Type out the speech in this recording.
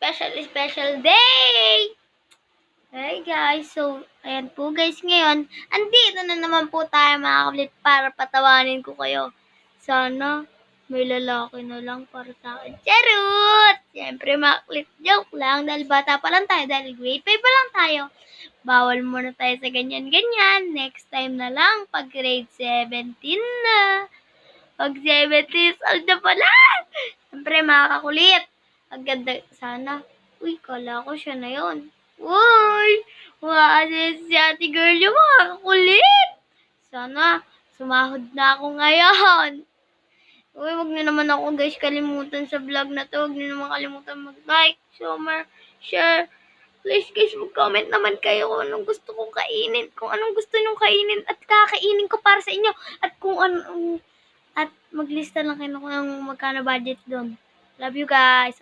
special day! Hey guys, so ayan po guys ngayon, andito na naman po tayo mga kablit para patawanin ko kayo. Sana may lalaki na lang para sa akin. Charot! Siyempre mga kablit, joke lang dahil bata pa lang tayo, dahil grade 5 pa lang tayo. Bawal muna tayo sa ganyan-ganyan. Next time na lang pag grade 17 na. Pag 17 years old na pala. Siyempre mga kakulit. Ang ganda sana. Uy, kala ko siya na yun. Uy! Si ate girl yung mga kakulit. Sana, sumahod na ako ngayon. Uy, wag na naman ako guys kalimutan sa vlog na to. Wag na naman kalimutan mag-like, share. Please guys, mag-comment naman kayo kung anong gusto kong kainin. Kung anong gusto nyong kainin at kakainin ko para sa inyo. At kung anong... At maglista lang kayo kung magkano budget doon. Love you guys.